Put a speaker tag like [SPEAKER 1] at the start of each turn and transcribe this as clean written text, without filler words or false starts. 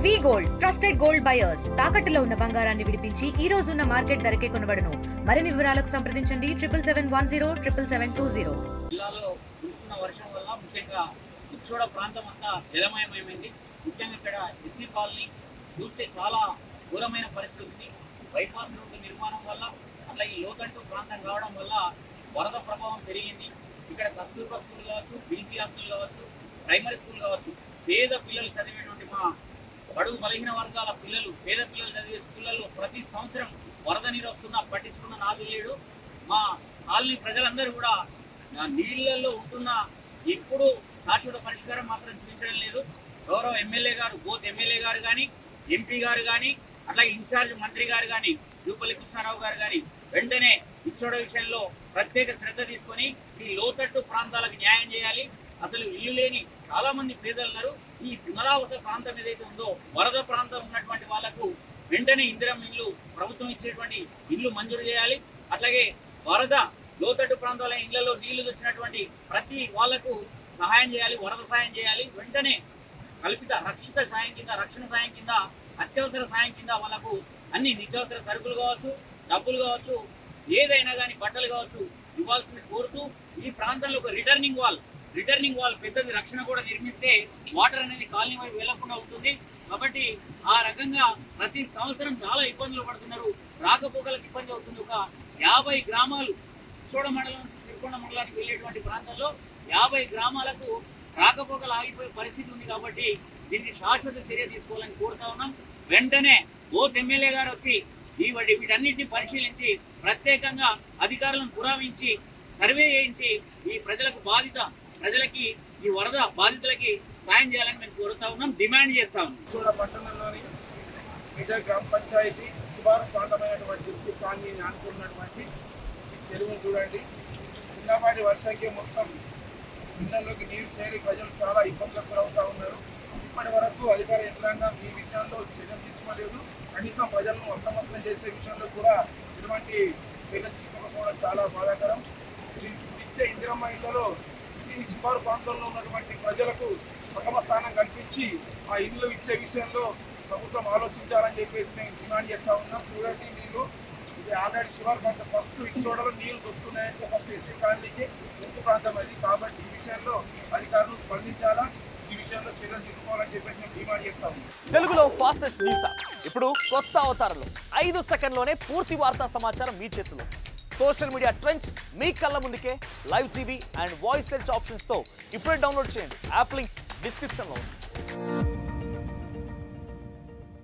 [SPEAKER 1] వి gold trusted gold buyers తాకట్టులో ఉన్న బంగారాన్ని విడిపించి ఈ రోజు ఉన్న మార్కెట్ ధరకే కొనబడును. మరిన్ని వివరాలకు సంప్రదించండి 7710
[SPEAKER 2] జిల్లాలో కురుస్తున్న వర్షం వల్ల ముఖ్యంగా ఇచ్చోడ ప్రాంతం అంతా జలమయమైంది. ముఖ్యంగా ఇక్కడ ఎస్సీ కాలనీ చూస్తే చాలా ఘోరమైన పరిస్థితి ఉంది. బైపాస్ రోడ్డు నిర్మాణం వల్ల అట్లా ఈ లోకంటూ ప్రాంతం కావడం వల్ల వరద ప్రభావం పెరిగింది. ఇక్కడ కస్తూర్బా స్కూల్ కావచ్చు, బీసీ హాస్టల్ కావచ్చు, ప్రైమరీ స్కూల్ కావచ్చు, పేద పిల్లలు చదివేటువంటి మా బడుగు బలహీన వర్గాల పిల్లలు, పేద పిల్లలు చదివే స్కూళ్ళల్లో ప్రతి సంవత్సరం వరద నీరు వస్తున్నా పట్టించుకున్న నాదు లేడు. మా కాలనీ ప్రజలందరూ కూడా నీళ్లలో ఉంటున్న ఎప్పుడు శాశ్వత పరిష్కారం మాత్రం చూపించడం లేదు. గౌరవ ఎమ్మెల్యే గారు, బోత్ ఎమ్మెల్యే గారు కానీ, ఎంపీ గారు కానీ, అట్లా ఇన్ఛార్జ్ మంత్రి గారు కానీ, జూపల్లి కృష్ణారావు గారు కానీ వెంటనే ఇచ్చోడ విషయంలో ప్రత్యేక శ్రద్ధ తీసుకొని ఈ లోతట్టు ప్రాంతాలకు న్యాయం చేయాలి. అసలు ఇల్లు లేని చాలా మంది పేదలు ఉన్నారు. ఈ పునరావాస ప్రాంతం ఏదైతే ఉందో వరద ప్రాంతం ఉన్నటువంటి వాళ్లకు వెంటనే ఇందిరమ్మ ఇల్లు ప్రభుత్వం ఇచ్చేటువంటి ఇల్లు మంజూరు చేయాలి. అట్లాగే వరద లోతట్టు ప్రాంతాల ఇళ్లలో నీళ్లు వచ్చినటువంటి ప్రతి వాళ్లకు సహాయం చేయాలి, వరద సాయం చేయాలి. వెంటనే కల్పిత రక్షిత సాయం కింద, రక్షణ సాయం కింద, అత్యవసర సాయం కింద వాళ్ళకు అన్ని నిత్యావసర సరుకులు కావచ్చు, డబ్బులు కావచ్చు, ఏదైనా కానీ బట్టలు కావచ్చు ఇవ్వాల్సింది కోరుతూ ఈ ప్రాంతంలో ఒక రిటర్నింగ్ వాల్ పెద్దది రక్షణ కూడా నిర్మిస్తే వాటర్ అనేది కాలనీ వైపు వెళ్లకుండా ఉంటుంది. కాబట్టి ఆ రకంగా ప్రతి సంవత్సరం చాలా ఇబ్బందులు పడుతున్నారు. రాకపోకలకు ఇబ్బంది అవుతుంది. ఒక 50 గ్రామాలు చోడ మండలం నుంచి సిరికొండ మండలానికి వెళ్ళేటువంటి ప్రాంతంలో 50 గ్రామాలకు రాకపోకలు ఆగిపోయే పరిస్థితి ఉంది. కాబట్టి దీనికి శాశ్వత చర్య తీసుకోవాలని కోరుతా ఉన్నాం. వెంటనే బోత్ ఎమ్మెల్యే గారు వచ్చి వీటన్నిటిని పరిశీలించి ప్రత్యేకంగా అధికారులను పురావించి సర్వే చేయించి ఈ ప్రజలకి ఈ వరద బాధితులకి సాయం చేయాలని మేము కోరుతా ఉన్నాం, డిమాండ్ చేస్తా ఉన్నాం.
[SPEAKER 3] పట్టణంలోని మేజర్ గ్రామ పంచాయతీ శివారు ప్రాంతమైనటువంటి కాలనీ ఆనుకున్నటువంటి ఈ చెరువును చూడండి. చిన్నపాటి వర్షానికి మొత్తం ఇళ్లలోకి నీరు చేరి ప్రజలు చాలా ఇబ్బందులకు గురవుతూ ఉన్నారు. ఇప్పటి వరకు అధికార యంత్రాంగం ఈ విషయంలో చర్యలు తీసుకోలేదు. కనీసం ప్రజలను అప్రమత్తం చేసే విషయంలో కూడా ఇటువంటి చర్యలు తీసుకోకపోవడం చాలా బాధాకరం. ఇచ్చే ఇందిరమ్మ ఇళ్లలో ఈ శివారు ప్రాంతంలో ఉన్నటువంటి ప్రజలకు ప్రథమ స్థానం కల్పించి ఆ ఇల్లు ఇచ్చే విషయంలో ప్రభుత్వం ఆలోచించాలని చెప్పేసి మేము డిమాండ్ చేస్తూ ఉన్నాం. చూడండి, నీళ్ళు ఇది ఆల్రెడీ శివారు ప్రాంతం ఫస్ట్ ఇచ్చోడలో నీళ్లు వస్తున్నాయంటే ఫస్ట్ ఎస్సీ కాలనీకి ముందు ప్రాంతం అది. కాబట్టి ఈ విషయంలో అధికారులు స్పందించాలా, ఈ విషయంలో చర్యలు తీసుకోవాలని చెప్పేసి మేము డిమాండ్ చేస్తా ఉన్నాం.
[SPEAKER 4] తెలుగులో ఫాస్టెస్ట్ న్యూస్ ఇప్పుడు కొత్త అవతారంలో 5 సెకండ్లోనే పూర్తి వార్తా సమాచారం మీ చేతిలో. సోషల్ మీడియా ట్రెండ్స్ మీ కళ్ళ ముందుకే live TV and voice search ఆప్షన్స్తో ఇప్పుడే డౌన్లోడ్ చేయండి. యాప్ లింక్ డిస్క్రిప్షన్లో ఉంది.